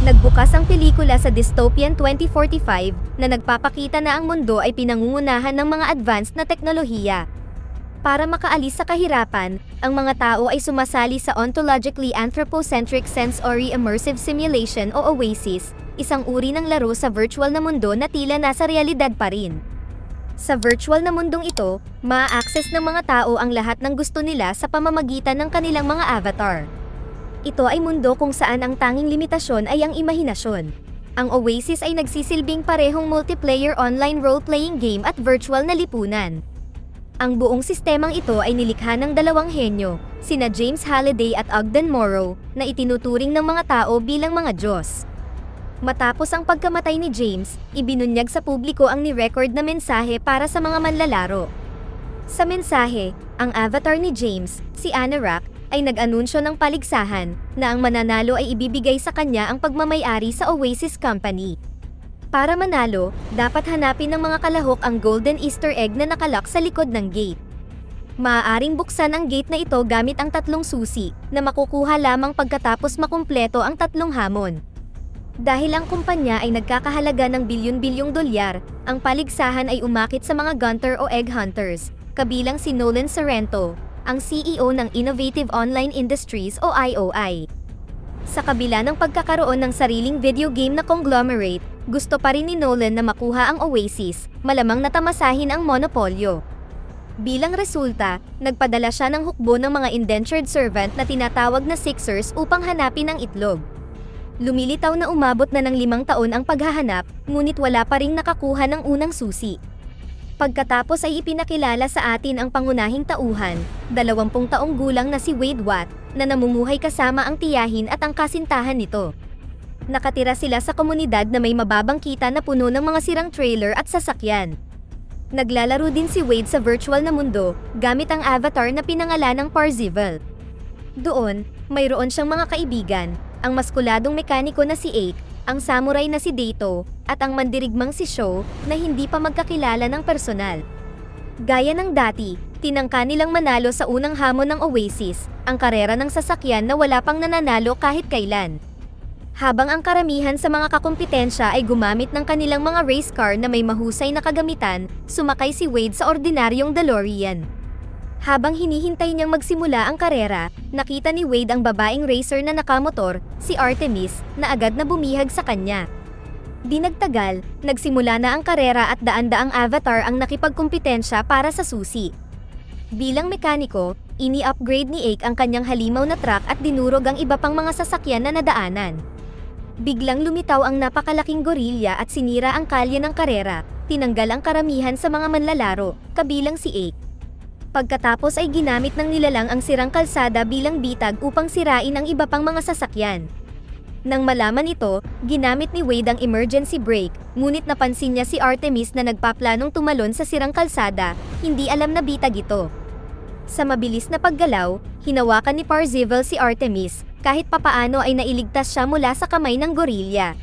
Nagbukas ang pelikula sa dystopian 2045 na nagpapakita na ang mundo ay pinangungunahan ng mga advanced na teknolohiya. Para makaalis sa kahirapan, ang mga tao ay sumasali sa Ontologically Anthropocentric Sensory Immersive Simulation o OASIS, isang uri ng laro sa virtual na mundo na tila nasa realidad pa rin. Sa virtual na mundong ito, maa-access ng mga tao ang lahat ng gusto nila sa pamamagitan ng kanilang mga avatar. Ito ay mundo kung saan ang tanging limitasyon ay ang imahinasyon. Ang OASIS ay nagsisilbing parehong multiplayer online role-playing game at virtual na lipunan. Ang buong sistemang ito ay nilikha ng dalawang henyo, sina James Halliday at Ogden Morrow, na itinuturing ng mga tao bilang mga Diyos. Matapos ang pagkamatay ni James, ibinunyag sa publiko ang ni-record na mensahe para sa mga manlalaro. Sa mensahe, ang avatar ni James, si Anorak, ay nag-anunsyo ng paligsahan na ang mananalo ay ibibigay sa kanya ang pagmamay-ari sa Oasis Company. Para manalo, dapat hanapin ng mga kalahok ang golden Easter egg na nakalock sa likod ng gate. Maaaring buksan ang gate na ito gamit ang 3 susi, na makukuha lamang pagkatapos makumpleto ang 3 hamon. Dahil ang kumpanya ay nagkakahalaga ng bilyon-bilyong dolyar, ang paligsahan ay umakit sa mga gunter o egg hunters, kabilang si Nolan Sorrento, ang CEO ng Innovative Online Industries o IOI. Sa kabila ng pagkakaroon ng sariling video game na conglomerate, gusto pa rin ni Nolan na makuha ang Oasis, malamang natamasahin ang monopolyo. Bilang resulta, nagpadala siya ng hukbo ng mga indentured servant na tinatawag na Sixers upang hanapin ang itlog. Lumilitaw na umabot na ng 5 taon ang paghahanap, ngunit wala pa ring nakakuha ng unang susi. Pagkatapos ay ipinakilala sa atin ang pangunahing tauhan, 20 taong gulang na si Wade Watt, na namumuhay kasama ang tiyahin at ang kasintahan nito. Nakatira sila sa komunidad na may mababang kita na puno ng mga sirang trailer at sasakyan. Naglalaro din si Wade sa virtual na mundo, gamit ang avatar na pinangalanang Parzival. Doon, mayroon siyang mga kaibigan, ang maskuladong mekaniko na si Ake, ang samurai na si Dato, at ang mandirigmang si Sho, na hindi pa magkakilala ng personal. Gaya ng dati, tinangka nilang manalo sa unang hamon ng Oasis, ang karera ng sasakyan na wala pang nananalo kahit kailan. Habang ang karamihan sa mga kakumpetensya ay gumamit ng kanilang mga race car na may mahusay na kagamitan, sumakay si Wade sa ordinaryong DeLorean. Habang hinihintay niyang magsimula ang karera, nakita ni Wade ang babaeng racer na nakamotor, si Artemis, na agad na bumihag sa kanya. Di nagtagal, nagsimula na ang karera at daan-daang avatar ang nakipagkumpetensya para sa susi. Bilang mekaniko, ini-upgrade ni Ake ang kanyang halimaw na truck at dinurog ang iba pang mga sasakyan na nadaanan. Biglang lumitaw ang napakalaking gorilla at sinira ang kalye ng karera, tinanggal ang karamihan sa mga manlalaro, kabilang si Ake. Pagkatapos ay ginamit ng nilalang ang sirang kalsada bilang bitag upang sirain ang iba pang mga sasakyan. Nang malaman ito, ginamit ni Wade ang emergency brake, ngunit napansin niya si Artemis na nagpaplanong tumalon sa sirang kalsada, hindi alam na bitag ito. Sa mabilis na paggalaw, hinawakan ni Parzival si Artemis, kahit papaano ay nailigtas siya mula sa kamay ng gorilla.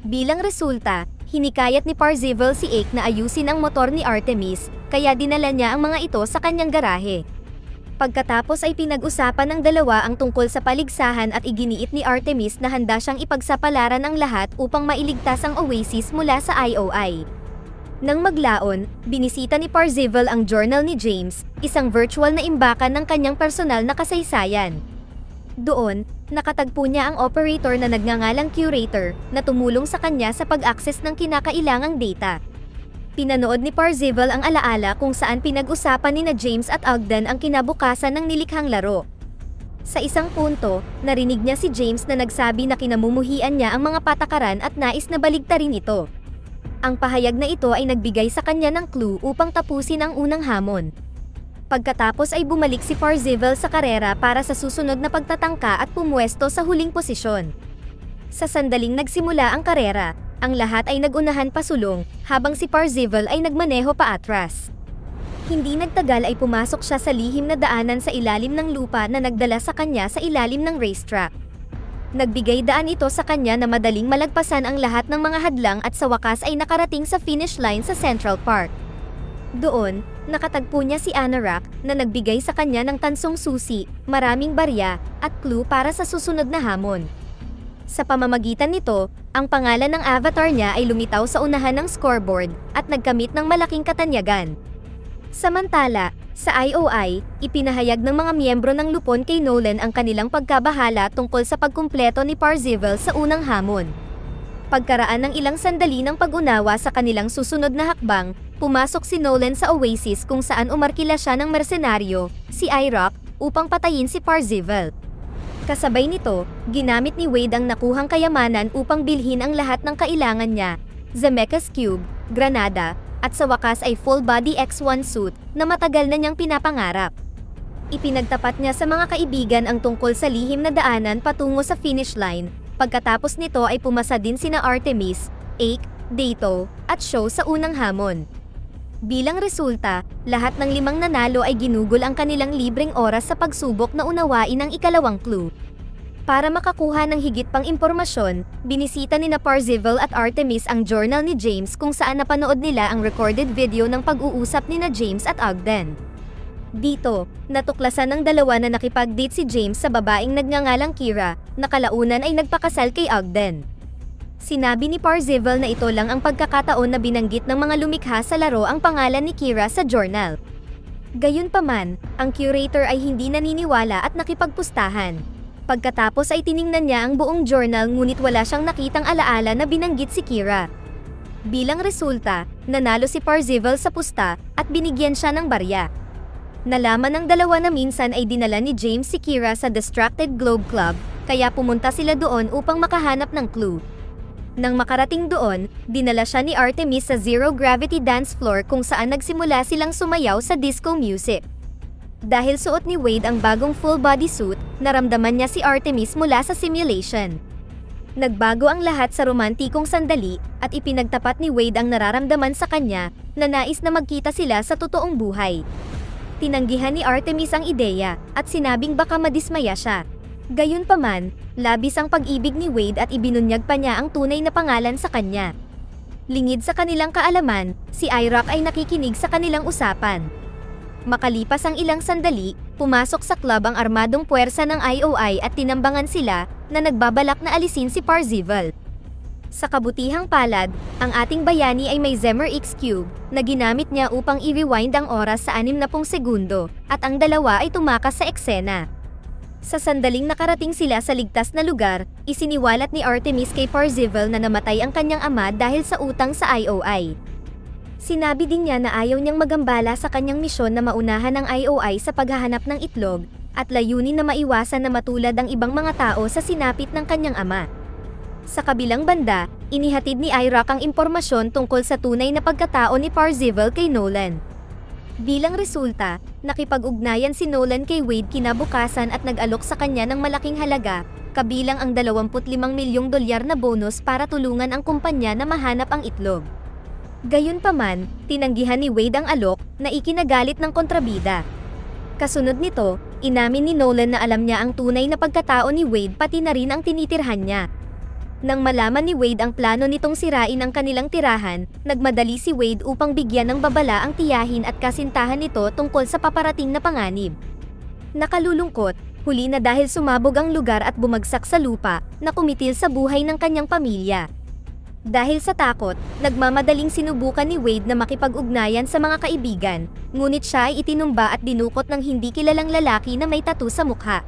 Bilang resulta, hinikayat ni Parzival si Ake na ayusin ang motor ni Artemis, kaya dinala niya ang mga ito sa kanyang garahe. Pagkatapos ay pinag-usapan ng dalawa ang tungkol sa paligsahan at iginiit ni Artemis na handa siyang ipagsapalaran ang lahat upang mailigtas ang Oasis mula sa IOI. Nang maglaon, binisita ni Parzival ang journal ni James, isang virtual na imbakan ng kanyang personal na kasaysayan. Doon, nakatagpo niya ang operator na nagngangalang Curator, na tumulong sa kanya sa pag-access ng kinakailangang data. Pinanood ni Parzival ang alaala kung saan pinag-usapan ni na James at Ogden ang kinabukasan ng nilikhang laro. Sa isang punto, narinig niya si James na nagsabi na kinamumuhian niya ang mga patakaran at nais na baligtarin ito. Ang pahayag na ito ay nagbigay sa kanya ng clue upang tapusin ang unang hamon. Pagkatapos ay bumalik si Parzival sa karera para sa susunod na pagtatangka at pumwesto sa huling posisyon. Sa sandaling nagsimula ang karera, ang lahat ay nagunahan pasulong, habang si Parzival ay nagmaneho paatras. Hindi nagtagal ay pumasok siya sa lihim na daanan sa ilalim ng lupa na nagdala sa kanya sa ilalim ng racetrack. Nagbigay daan ito sa kanya na madaling malagpasan ang lahat ng mga hadlang at sa wakas ay nakarating sa finish line sa Central Park. Doon, nakatagpo niya si Anorak na nagbigay sa kanya ng tansong susi, maraming barya, at clue para sa susunod na hamon. Sa pamamagitan nito, ang pangalan ng avatar niya ay lumitaw sa unahan ng scoreboard at nagkamit ng malaking katanyagan. Samantala, sa IOI, ipinahayag ng mga miyembro ng lupon kay Nolan ang kanilang pagkabahala tungkol sa pagkumpleto ni Parzival sa unang hamon. Pagkaraan ng ilang sandali ng pag-unawa sa kanilang susunod na hakbang, pumasok si Nolan sa Oasis kung saan umarkila siya ng mersenaryo, si IROC, upang patayin si Parzival. Kasabay nito, ginamit ni Wade ang nakuhang kayamanan upang bilhin ang lahat ng kailangan niya, Zemeckis Cube, granada, at sa wakas ay full-body X-1 suit na matagal na niyang pinapangarap. Ipinagtapat niya sa mga kaibigan ang tungkol sa lihim na daanan patungo sa finish line, pagkatapos nito ay pumasa din sina Artemis, Ake, Dato, at Show sa unang hamon. Bilang resulta, lahat ng 5 nanalo ay ginugol ang kanilang libreng oras sa pagsubok na unawain ang ikalawang clue. Para makakuha ng higit pang impormasyon, binisita ni Parzival at Artemis ang journal ni James kung saan napanood nila ang recorded video ng pag-uusap ni James at Ogden. Dito, natuklasan ng dalawa na nakipag-date si James sa babaeng nagngangalang Kira, na kalaunan ay nagpakasal kay Ogden. Sinabi ni Parzival na ito lang ang pagkakataon na binanggit ng mga lumikha sa laro ang pangalan ni Kira sa journal. Gayunpaman, ang curator ay hindi naniniwala at nakipagpustahan. Pagkatapos ay tiningnan niya ang buong journal ngunit wala siyang nakitang alaala na binanggit si Kira. Bilang resulta, nanalo si Parzival sa pusta at binigyan siya ng barya. Nalaman ng dalawa na minsan ay dinala ni James si Kira sa Distracted Globe Club, kaya pumunta sila doon upang makahanap ng clue. Nang makarating doon, dinala siya ni Artemis sa Zero Gravity Dance Floor kung saan nagsimula silang sumayaw sa disco music. Dahil suot ni Wade ang bagong full-body suit, naramdaman niya si Artemis mula sa simulation. Nagbago ang lahat sa romantikong sandali at ipinagtapat ni Wade ang nararamdaman sa kanya na nais na magkita sila sa totoong buhay. Tinanggihan ni Artemis ang ideya at sinabing baka madismaya siya. Gayunpaman, labis ang pag-ibig ni Wade at ibinunyag pa niya ang tunay na pangalan sa kanya. Lingid sa kanilang kaalaman, si IROC ay nakikinig sa kanilang usapan. Makalipas ang ilang sandali, pumasok sa club ang armadong puwersa ng IOI at tinambangan sila na nagbabalak na alisin si Parzival. Sa kabutihang palad, ang ating bayani ay may Zemmer X Cube na ginamit niya upang i-rewind ang oras sa 60 segundo at ang dalawa ay tumakas sa eksena. Sa sandaling nakarating sila sa ligtas na lugar, isiniwalat ni Artemis kay Parzival na namatay ang kanyang ama dahil sa utang sa IOI. Sinabi din niya na ayaw niyang magambala sa kanyang misyon na maunahan ng IOI sa paghahanap ng itlog, at layunin na maiwasan na matulad ang ibang mga tao sa sinapit ng kanyang ama. Sa kabilang banda, inihatid ni IROC ang impormasyon tungkol sa tunay na pagkatao ni Parzival kay Nolan. Bilang resulta, nakipag-ugnayan si Nolan kay Wade kinabukasan at nag-alok sa kanya ng malaking halaga, kabilang ang $25 milyong na bonus para tulungan ang kumpanya na mahanap ang itlog. Gayunpaman, tinanggihan ni Wade ang alok na ikinagalit ng kontrabida. Kasunod nito, inamin ni Nolan na alam niya ang tunay na pagkatao ni Wade pati na rin ang tinitirhan niya. Nang malaman ni Wade ang plano nitong sirain ang kanilang tirahan, nagmadali si Wade upang bigyan ng babala ang tiyahin at kasintahan nito tungkol sa paparating na panganib. Nakalulungkot, huli na dahil sumabog ang lugar at bumagsak sa lupa, na kumitil sa buhay ng kanyang pamilya. Dahil sa takot, nagmamadaling sinubukan ni Wade na makipag-ugnayan sa mga kaibigan, ngunit siya ay itinumba at dinukot ng hindi kilalang lalaki na may tattoo sa mukha.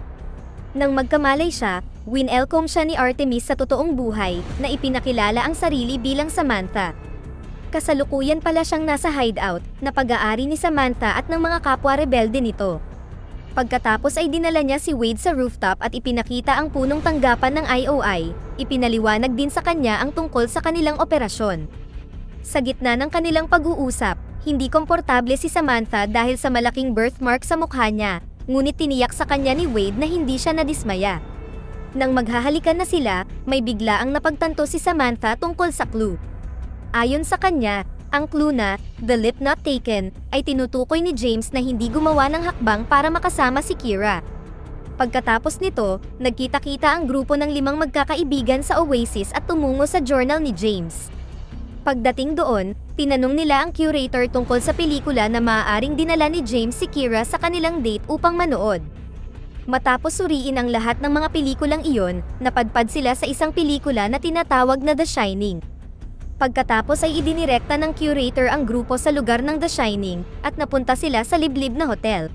Nang magkamalay siya, winelcome siya ni Artemis sa totoong buhay, na ipinakilala ang sarili bilang Samantha. Kasalukuyan pala siyang nasa hideout, na pag-aari ni Samantha at ng mga kapwa rebelde nito. Pagkatapos ay dinala niya si Wade sa rooftop at ipinakita ang punong tanggapan ng IOI, ipinaliwanag din sa kanya ang tungkol sa kanilang operasyon. Sa gitna ng kanilang pag-uusap, hindi komportable si Samantha dahil sa malaking birthmark sa mukha niya, ngunit tiniyak sa kanya ni Wade na hindi siya nadismaya. Nang maghahalikan na sila, may biglaang napagtanto si Samantha tungkol sa clue. Ayon sa kanya, ang clue na "The Lip Not Taken" ay tinutukoy ni James na hindi gumawa ng hakbang para makasama si Kira. Pagkatapos nito, nagkita-kita ang grupo ng 5 magkakaibigan sa Oasis at tumungo sa journal ni James. Pagdating doon, tinanong nila ang curator tungkol sa pelikula na maaaring dinala ni James si Kira sa kanilang date upang manood. Matapos suriin ang lahat ng mga pelikulang iyon, napadpad sila sa isang pelikula na tinatawag na The Shining. Pagkatapos ay idinirekta ng curator ang grupo sa lugar ng The Shining, at napunta sila sa liblib na hotel.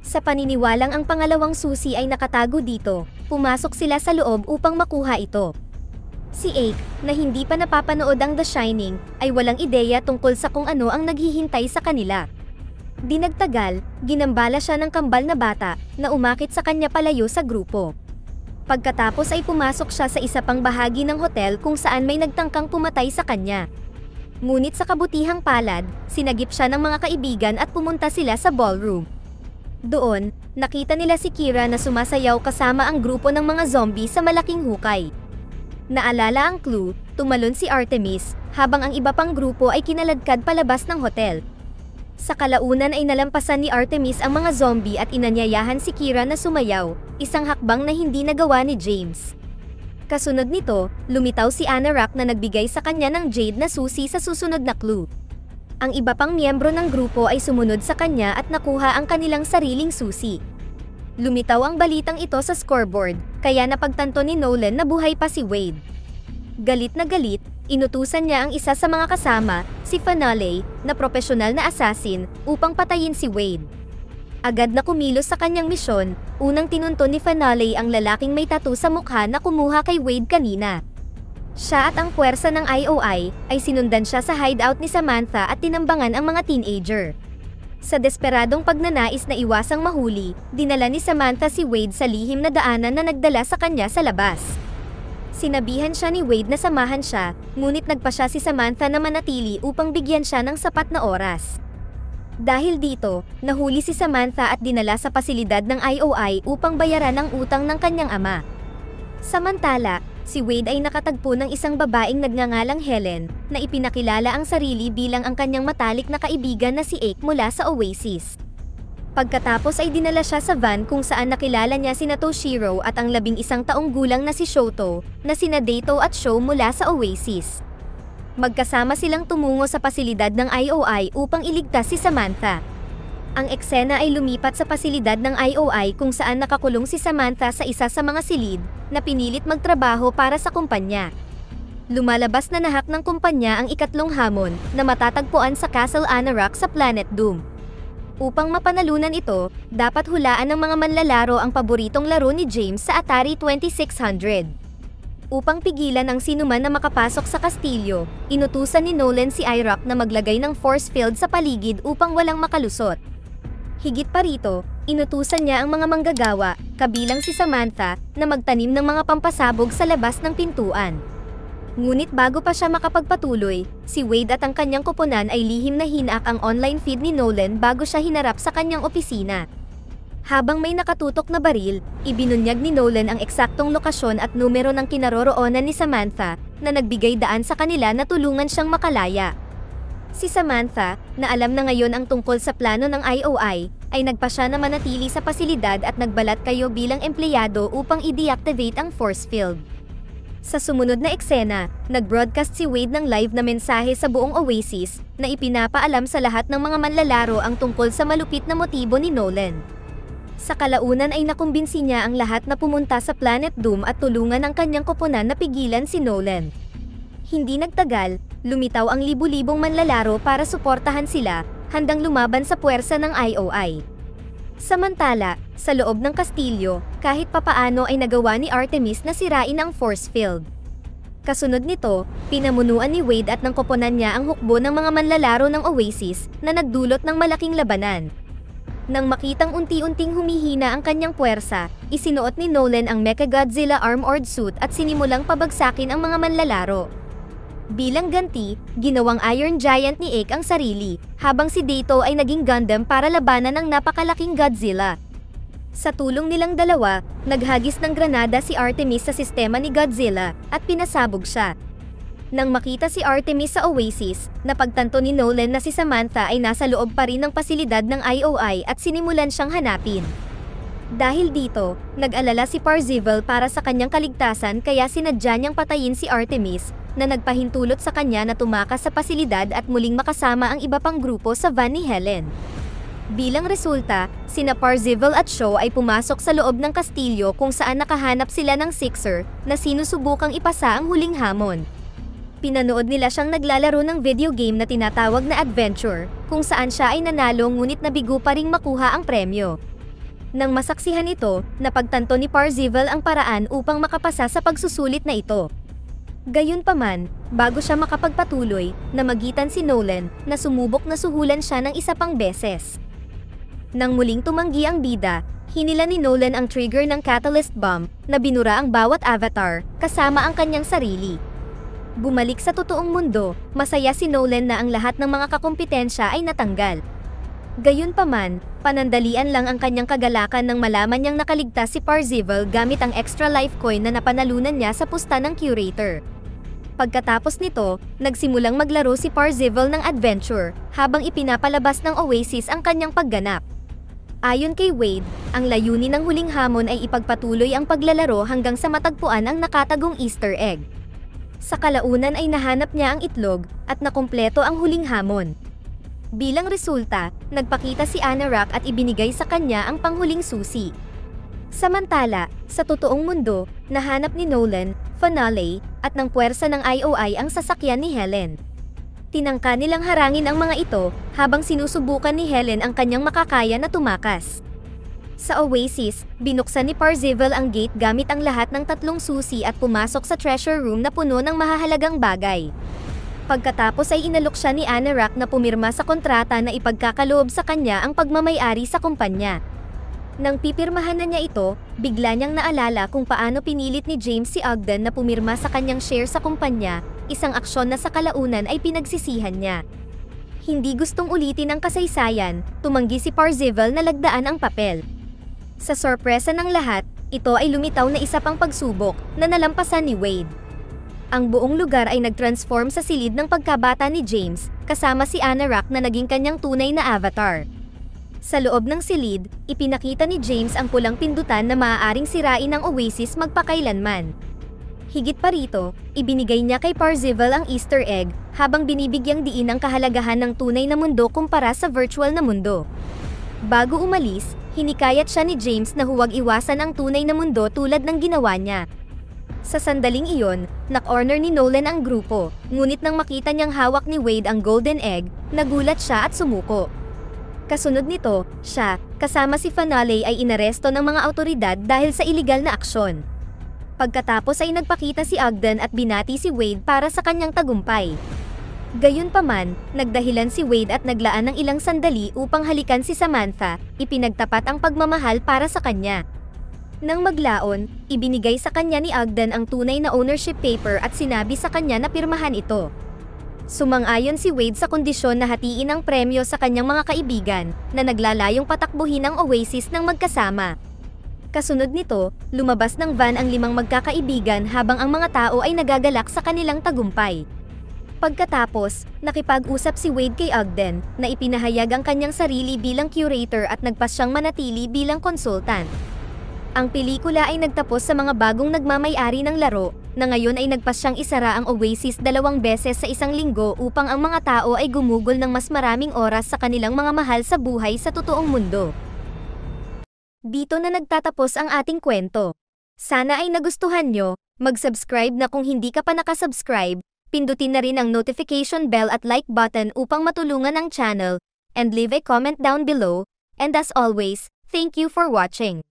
Sa paniniwalang ang pangalawang susi ay nakatago dito, pumasok sila sa loob upang makuha ito. Si Ake, na hindi pa napapanood ang The Shining, ay walang ideya tungkol sa kung ano ang naghihintay sa kanila. Di nagtagal, ginambala siya ng kambal na bata, na umakit sa kanya palayo sa grupo. Pagkatapos ay pumasok siya sa isa pang bahagi ng hotel kung saan may nagtangkang pumatay sa kanya. Ngunit sa kabutihang palad, sinagip siya ng mga kaibigan at pumunta sila sa ballroom. Doon, nakita nila si Kira na sumasayaw kasama ang grupo ng mga zombie sa malaking hukay. Naalala ang clue, tumalon si Artemis, habang ang iba pang grupo ay kinaladkad palabas ng hotel. Sa kalaunan ay nalampasan ni Artemis ang mga zombie at inanyayahan si Kira na sumayaw, isang hakbang na hindi nagawa ni James. Kasunod nito, lumitaw si Anorak na nagbigay sa kanya ng jade na susi sa susunod na clue. Ang iba pang miyembro ng grupo ay sumunod sa kanya at nakuha ang kanilang sariling susi. Lumitaw ang balitang ito sa scoreboard, kaya napagtanto ni Nolan na buhay pa si Wade. Galit na galit, inutusan niya ang isa sa mga kasama, si Fanale, na propesyonal na assassin, upang patayin si Wade. Agad na kumilos sa kanyang misyon, unang tinunton ni Fanale ang lalaking may tattoo sa mukha na kumuha kay Wade kanina. Siya at ang puwersa ng IOI ay sinundan siya sa hideout ni Samantha at tinambangan ang mga teenager. Sa desperadong pagnanais na iwasang mahuli, dinala ni Samantha si Wade sa lihim na daanan na nagdala sa kanya sa labas. Sinabihan siya ni Wade na samahan siya, ngunit nagpa siya si Samantha na manatili upang bigyan siya ng sapat na oras. Dahil dito, nahuli si Samantha at dinala sa pasilidad ng IOI upang bayaran ang utang ng kanyang ama. Samantala, si Wade ay nakatagpo ng isang babaeng nagngangalang Helen, na ipinakilala ang sarili bilang ang kanyang matalik na kaibigan na si Ake mula sa Oasis. Pagkatapos ay dinala siya sa van kung saan nakilala niya sina Toshiro at ang 11 taong gulang na si Shoto, na sina Dato at Sho mula sa Oasis. Magkasama silang tumungo sa pasilidad ng IOI upang iligtas si Samantha. Ang eksena ay lumipat sa pasilidad ng IOI kung saan nakakulong si Samantha sa isa sa mga silid, na pinilit magtrabaho para sa kumpanya. Lumalabas na nahak ng kumpanya ang ikatlong hamon, na matatagpuan sa Castle Anorak sa Planet Doom. Upang mapanalunan ito, dapat hulaan ng mga manlalaro ang paboritong laro ni James sa Atari 2600. Upang pigilan ang sinuman na makapasok sa kastilyo, inutusan ni Nolan si Iroh na maglagay ng force field sa paligid upang walang makalusot. Higit pa rito, inutusan niya ang mga manggagawa, kabilang si Samantha, na magtanim ng mga pampasabog sa labas ng pintuan. Ngunit bago pa siya makapagpatuloy, si Wade at ang kanyang koponan ay lihim na hinak ang online feed ni Nolan bago siya hinarap sa kanyang opisina. Habang may nakatutok na baril, ibinunyag ni Nolan ang eksaktong lokasyon at numero ng kinaroroonan ni Samantha, na nagbigay daan sa kanila na tulungan siyang makalaya. Si Samantha, na alam na ngayon ang tungkol sa plano ng IOI, ay nagpa siya na manatili sa pasilidad at nagbalat kayo bilang empleyado upang i-deactivate ang force field. Sa sumunod na eksena, nag-broadcast si Wade ng live na mensahe sa buong Oasis, na ipinapaalam sa lahat ng mga manlalaro ang tungkol sa malupit na motibo ni Nolan. Sa kalaunan ay nakumbinsi niya ang lahat na pumunta sa Planet Doom at tulungan ang kanyang koponan na pigilan si Nolan. Hindi nagtagal, lumitaw ang libu-libong manlalaro para suportahan sila, handang lumaban sa puwersa ng IOI. Samantala, sa loob ng kastilyo, kahit papaano ay nagawa ni Artemis na sirain ang force field. Kasunod nito, pinamunuan ni Wade at ng koponan niya ang hukbo ng mga manlalaro ng Oasis, na nagdulot ng malaking labanan. Nang makitang unti-unting humihina ang kanyang puwersa, isinuot ni Nolan ang Mechagodzilla armored suit at sinimulang pabagsakin ang mga manlalaro. Bilang ganti, ginawang Iron Giant ni Ake ang sarili, habang si Dato ay naging Gundam para labanan ng napakalaking Godzilla. Sa tulong nilang dalawa, naghagis ng granada si Artemis sa sistema ni Godzilla, at pinasabog siya. Nang makita si Artemis sa Oasis, napagtanto ni Nolan na si Samantha ay nasa loob pa rin ng pasilidad ng IOI at sinimulan siyang hanapin. Dahil dito, nag-alala si Parzival para sa kanyang kaligtasan kaya sinadya niyang patayin si Artemis, na nagpahintulot sa kanya na tumakas sa pasilidad at muling makasama ang iba pang grupo sa van ni Helen. Bilang resulta, sina Parzival at Shaw ay pumasok sa loob ng kastilyo kung saan nakahanap sila ng Sixer na sinusubukang ipasa ang huling hamon. Pinanood nila siyang naglalaro ng video game na tinatawag na Adventure, kung saan siya ay nanalo ngunit nabigo pa ring makuha ang premyo. Nang masaksihan ito, napagtanto ni Parzival ang paraan upang makapasa sa pagsusulit na ito. Gayunpaman, bago siya makapagpatuloy, namagitan si Nolan na sumubok na suhulan siya ng isa pang beses. Nang muling tumanggi ang bida, hinila ni Nolan ang trigger ng catalyst bomb na binura ang bawat avatar, kasama ang kanyang sarili. Bumalik sa totoong mundo, masaya si Nolan na ang lahat ng mga kakumpetensya ay natanggal. Gayunpaman, panandalian lang ang kanyang kagalakan nang malaman niyang nakaligtas si Parzival gamit ang extra life coin na napanalunan niya sa pusta ng curator. Pagkatapos nito, nagsimulang maglaro si Parzival ng Adventure, habang ipinapalabas ng Oasis ang kanyang pagganap. Ayon kay Wade, ang layunin ng huling hamon ay ipagpatuloy ang paglalaro hanggang sa matagpuan ang nakatagong Easter egg. Sa kalaunan ay nahanap niya ang itlog, at nakumpleto ang huling hamon. Bilang resulta, nagpakita si Anorak at ibinigay sa kanya ang panghuling susi. Samantala, sa totoong mundo, nahanap ni Nolan, Finale, at ng puwersa ng IOI ang sasakyan ni Helen. Tinangka nilang harangin ang mga ito, habang sinusubukan ni Helen ang kanyang makakaya na tumakas. Sa Oasis, binuksan ni Parzival ang gate gamit ang lahat ng 3 susi at pumasok sa treasure room na puno ng mahahalagang bagay. Pagkatapos ay inalok siya ni Anorak na pumirma sa kontrata na ipagkakaloob sa kanya ang pagmamayari sa kumpanya. Nang pipirmahan na niya ito, bigla niyang naalala kung paano pinilit ni James si Ogden na pumirma sa kanyang share sa kumpanya, isang aksyon na sa kalaunan ay pinagsisihan niya. Hindi gustong ulitin ang kasaysayan, tumanggi si Parzival na lagdaan ang papel. Sa sorpresa ng lahat, ito ay lumitaw na isa pang pagsubok na nalampasan ni Wade. Ang buong lugar ay nag-transform sa silid ng pagkabata ni James, kasama si Anorak na naging kanyang tunay na avatar. Sa loob ng silid, ipinakita ni James ang pulang pindutan na maaaring sirain ng Oasis magpakailanman. Higit pa rito, ibinigay niya kay Parzival ang Easter egg, habang binibigyang diin ang kahalagahan ng tunay na mundo kumpara sa virtual na mundo. Bago umalis, hinikayat siya ni James na huwag iwasan ang tunay na mundo tulad ng ginawa niya. Sa sandaling iyon, nak-corner ni Nolan ang grupo, ngunit nang makita niyang hawak ni Wade ang golden egg, nagulat siya at sumuko. Kasunod nito, siya, kasama si Finale ay inaresto ng mga awtoridad dahil sa iligal na aksyon. Pagkatapos ay nagpakita si Ogden at binati si Wade para sa kanyang tagumpay. Gayunpaman, nagdahilan si Wade at naglaan ng ilang sandali upang halikan si Samantha, ipinagtapat ang pagmamahal para sa kanya. Nang maglaon, ibinigay sa kanya ni Ogden ang tunay na ownership paper at sinabi sa kanya na pirmahan ito. Sumang-ayon si Wade sa kondisyon na hatiin ang premyo sa kanyang mga kaibigan, na naglalayong patakbuhin ang Oasis ng magkasama. Kasunod nito, lumabas ng van ang 5 magkakaibigan habang ang mga tao ay nagagalak sa kanilang tagumpay. Pagkatapos, nakipag-usap si Wade kay Ogden, na ipinahayag ang kanyang sarili bilang curator at nagpasyang manatili bilang consultant. Ang pelikula ay nagtapos sa mga bagong nagmamay-ari ng laro, na ngayon ay nagpasyang isara ang Oasis 2 beses sa isang linggo upang ang mga tao ay gumugol ng mas maraming oras sa kanilang mga mahal sa buhay sa totoong mundo. Dito na nagtatapos ang ating kwento. Sana ay nagustuhan nyo, mag-subscribe na kung hindi ka pa nakasubscribe, pindutin na rin ang notification bell at like button upang matulungan ang channel, and leave a comment down below, and as always, thank you for watching.